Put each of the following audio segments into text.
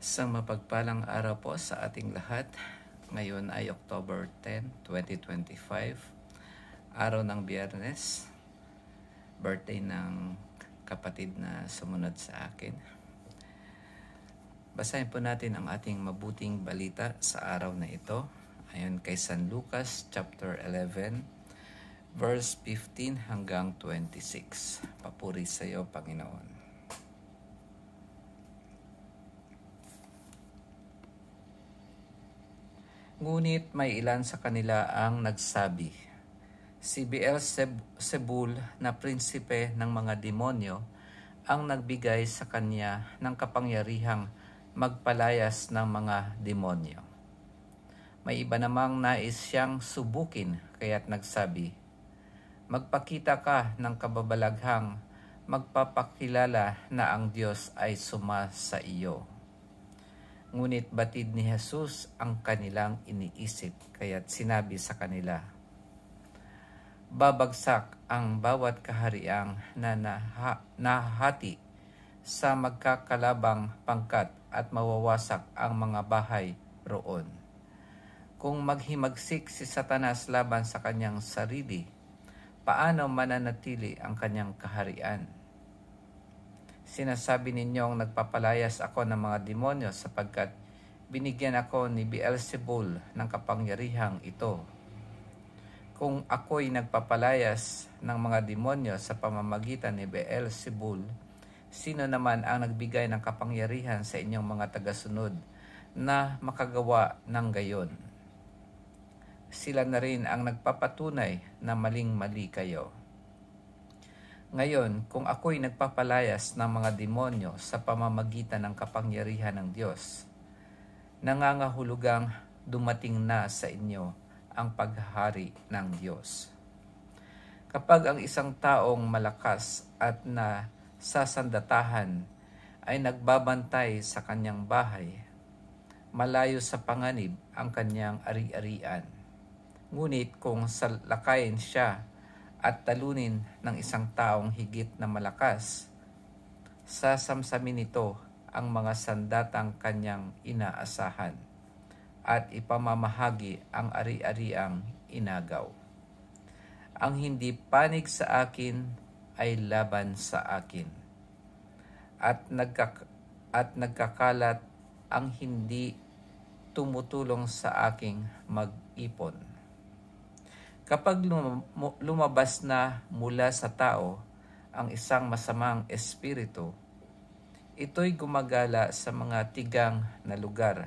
Isang mapagpalang araw po sa ating lahat. Ngayon ay October 10, 2025, araw ng Biyernes, birthday ng kapatid na sumunod sa akin. Basahin po natin ang ating mabuting balita sa araw na ito. Ayon kay San Lucas chapter 11, verse 15 hanggang 26. Papuri sa iyo, Panginoon. Ngunit may ilan sa kanila ang nagsabi, si Beelzebul na prinsipe ng mga demonyo ang nagbigay sa kanya ng kapangyarihang magpalayas ng mga demonyo. May iba namang nais siyang subukin kaya't nagsabi, magpakita ka ng kababalaghang magpapakilala na ang Diyos ay suma sa iyo. Ngunit batid ni Jesus ang kanilang iniisip, kaya't sinabi sa kanila, babagsak ang bawat kahariang nahati sa magkakalabang pangkat at mawawasak ang mga bahay roon. Kung maghimagsik si Satanas laban sa kanyang sarili, paano mananatili ang kanyang kaharian? Sinasabi ninyong nagpapalayas ako ng mga demonyo sapagkat binigyan ako ni Beelzebul ng kapangyarihang ito. Kung ako'y nagpapalayas ng mga demonyo sa pamamagitan ni Beelzebul, sino naman ang nagbigay ng kapangyarihan sa inyong mga tagasunod na makagawa ng gayon? Sila na rin ang nagpapatunay na maling-mali kayo. Ngayon, kung ako'y nagpapalayas ng mga demonyo sa pamamagitan ng kapangyarihan ng Diyos, nangangahulugang dumating na sa inyo ang paghahari ng Diyos. Kapag ang isang taong malakas at nasasandatahan ay nagbabantay sa kanyang bahay, malayo sa panganib ang kanyang ari-arian. Ngunit kung salakayin siya at talunin ng isang taong higit na malakas, sasamsamin nito ang mga sandatang kanyang inaasahan at ipamamahagi ang ari-ariang inagaw. Ang hindi panig sa akin ay laban sa akin, at nagkakalat ang hindi tumutulong sa aking mag-ipon. Kapag lumabas na mula sa tao ang isang masamang espiritu, ito'y gumagala sa mga tigang na lugar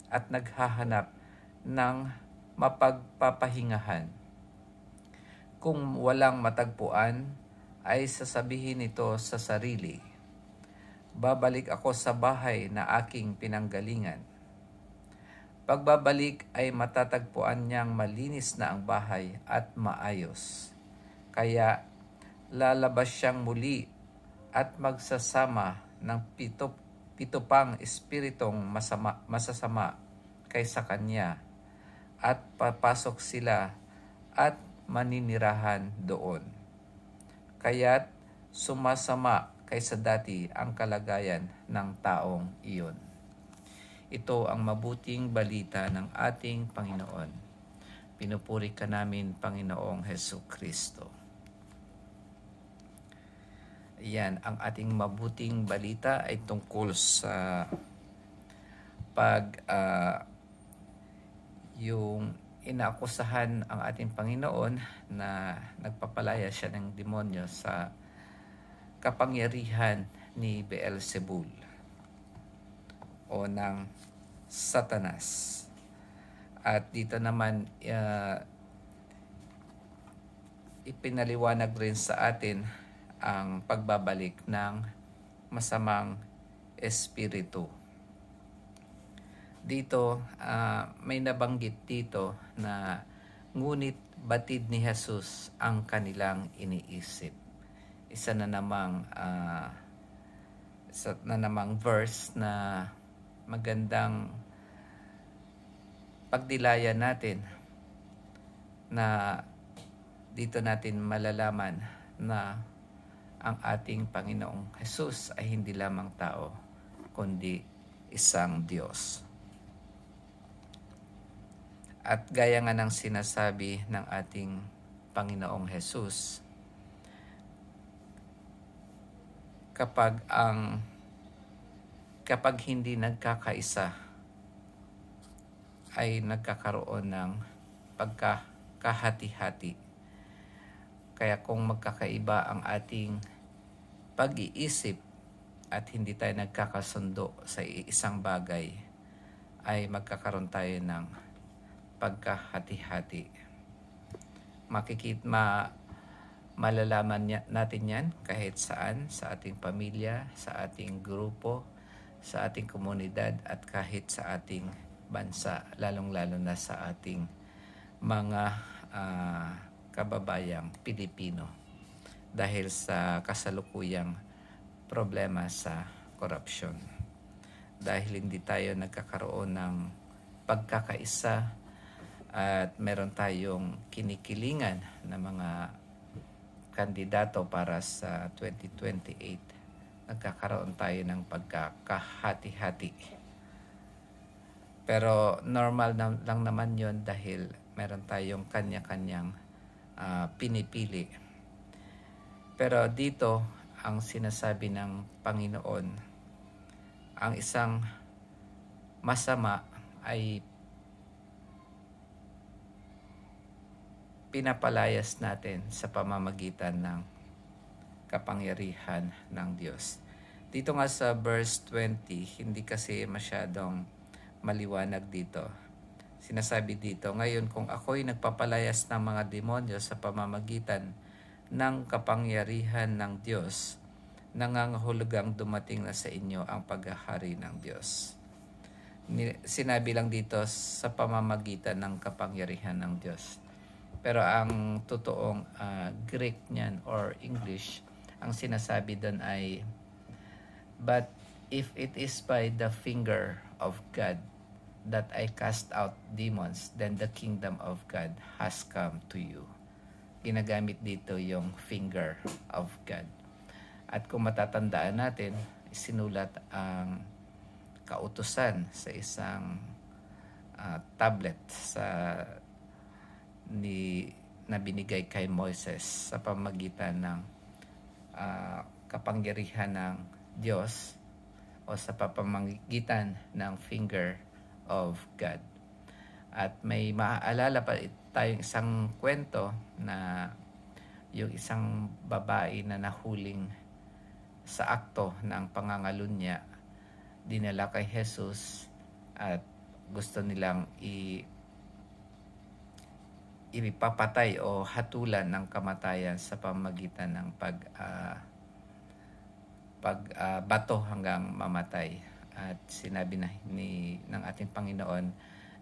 at naghahanap ng mapagpapahingahan. Kung walang matagpuan, ay sasabihin nito sa sarili, babalik ako sa bahay na aking pinanggalingan. Pagbabalik ay matatagpuan niyang malinis na ang bahay at maayos. Kaya lalabas siyang muli at magsasama ng pito pang espiritong masasama kaysa kanya at papasok sila at maninirahan doon. Kaya't sumasama kaysa dati ang kalagayan ng taong iyon. Ito ang mabuting balita ng ating Panginoon. Pinupuri ka namin, Panginoong Hesukristo. Yan, ang ating mabuting balita ay tungkol sa yung inaakusahan ang ating Panginoon na nagpapalaya siya ng demonyo sa kapangyarihan ni Beelzebul o ng Satanas. At dito naman ipinaliwanag rin sa atin ang pagbabalik ng masamang espiritu. Dito may nabanggit dito na ngunit batid ni Jesus ang kanilang iniisip. Isa na namang verse na magandang pagdilaya natin, na dito natin malalaman na ang ating Panginoong Jesus ay hindi lamang tao, kundi isang Diyos. At gaya nga ng sinasabi ng ating Panginoong Hesus, kapag hindi nagkakaisa ay nagkakaroon ng pagkakahati-hati. Kaya kung magkakaiba ang ating pag-iisip at hindi tayo nagkakasundo sa isang bagay, ay magkakaroon tayo ng pagkahati-hati. Malalaman natin yan kahit saan, sa ating pamilya, sa ating grupo, sa ating komunidad, at kahit sa ating bansa, lalong-lalo na sa ating mga kababayang Pilipino dahil sa kasalukuyang problema sa korupsyon. Dahil hindi tayo nagkakaroon ng pagkakaisa at meron tayong kinikilingan na mga kandidato para sa 2028, nagkakaroon tayo ng pagkakahati-hati. Pero normal lang naman yon dahil meron tayong kanya-kanyang pinipili. Pero dito, ang sinasabi ng Panginoon, ang isang masama ay pinapalayas natin sa pamamagitan ng kapangyarihan ng Diyos. Dito nga sa verse 20, hindi kasi masyadong maliwanag dito. Sinasabi dito, ngayon kung ako'y nagpapalayas ng mga demonyo sa pamamagitan ng kapangyarihan ng Diyos, nangangahulugang dumating na sa inyo ang paghahari ng Diyos. Sinabi lang dito sa pamamagitan ng kapangyarihan ng Diyos. Pero ang totoong Greek niyan or English, ang sinasabi doon ay, but if it is by the finger of God that I cast out demons, then the kingdom of God has come to you. Ginagamit dito yung finger of God. At kung matatandaan natin, sinulat ang kautusan sa isang tablet na binigay kay Moises sa pamamagitan ng kapangyarihan ng Diyos o sa pamamagitan ng finger of God. At may maaalala pa tayong isang kwento na yung isang babae na nahuling sa akto ng pangangalunya, dinala kay Jesus at gusto nilang ipapatay o hatulan ng kamatayan sa pamamagitan ng pagbato hanggang mamatay. At sinabi ng ating Panginoon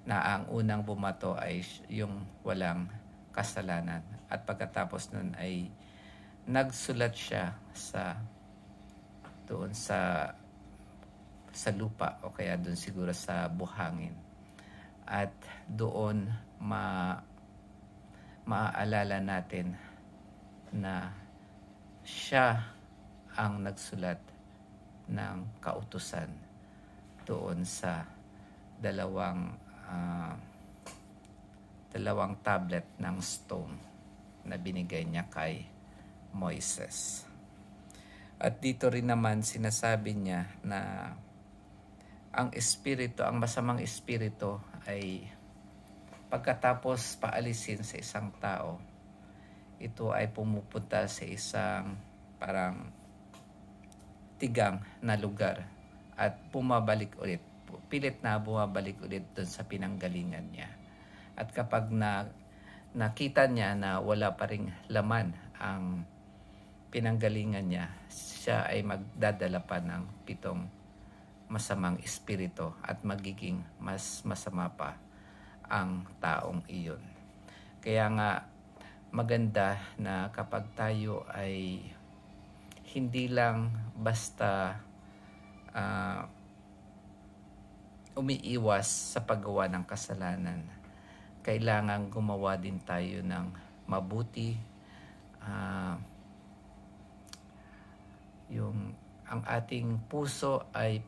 na ang unang bumato ay yung walang kasalanan. At pagkatapos nun ay nagsulat siya doon sa lupa o kaya doon siguro sa buhangin. At doon maaalala natin na siya ang nagsulat ng kautusan doon sa dalawang tablet ng stone na binigay niya kay Moises. At dito rin naman sinasabi niya na ang masamang espiritu ay pagkatapos paalisin sa isang tao, ito ay pumupunta sa isang parang tigang na lugar at bumabalik ulit. Pilit na bumabalik ulit doon sa pinanggalingan niya. At kapag nakita niya na wala pa ring laman ang pinanggalingan niya, siya ay magdadala pa ng 7 masamang espiritu at magiging mas masama pa ang taong iyon. Kaya nga maganda na kapag tayo ay hindi lang basta umiiwas sa paggawa ng kasalanan, kailangan gumawa din tayo ng mabuti. Ang ating puso ay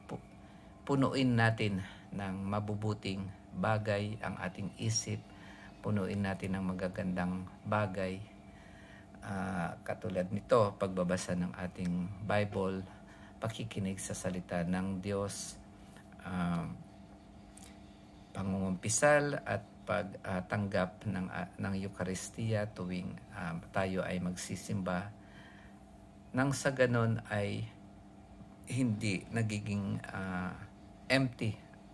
punuin natin ng mabubuting bagay ang ating isip, punuin natin ng magagandang bagay. Katulad nito, pagbabasa ng ating Bible, pakikinig sa salita ng Diyos, pangungumpisal at pagtanggap ng Eucharistia tuwing tayo ay magsisimba. Nang sa ganon ay hindi nagiging empty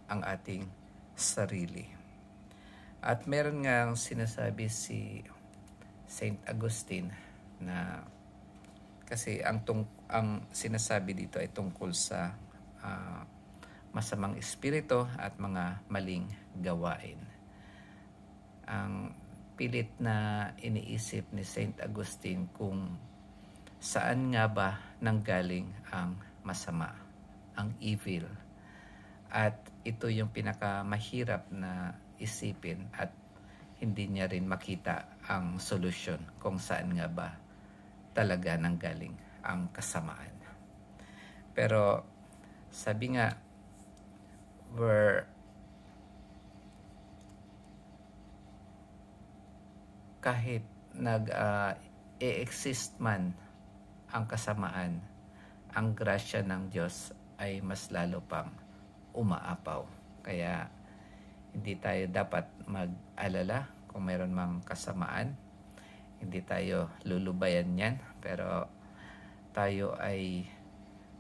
ang ating sarili. At meron nga sinasabi si Saint Augustine na kasi ang sinasabi dito ay tungkol sa masamang espiritu at mga maling gawain. Ang pilit na iniisip ni Saint Augustine kung saan nga ba nanggaling ang masama, ang evil. At ito yung pinakamahirap na isipin at hindi niya rin makita ang solusyon kung saan nga ba talaga nanggaling ang kasamaan. Pero sabi nga, kahit nag-e-exist man ang kasamaan, ang grasya ng Diyos ay mas lalo pang umaapaw. Kaya hindi tayo dapat mag-alala kung mayroon mang kasamaan. Hindi tayo lulubayan yan, pero tayo ay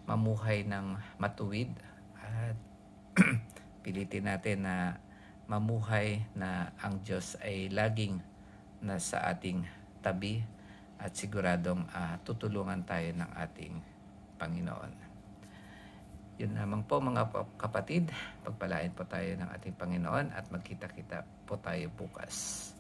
mamuhay ng matuwid at pilitin natin na mamuhay na ang Diyos ay laging nasa ating tabi at siguradong tutulungan tayo ng ating Panginoon. Yun lamang po mga kapatid, pagpalain po tayo ng ating Panginoon at magkita-kita po tayo bukas.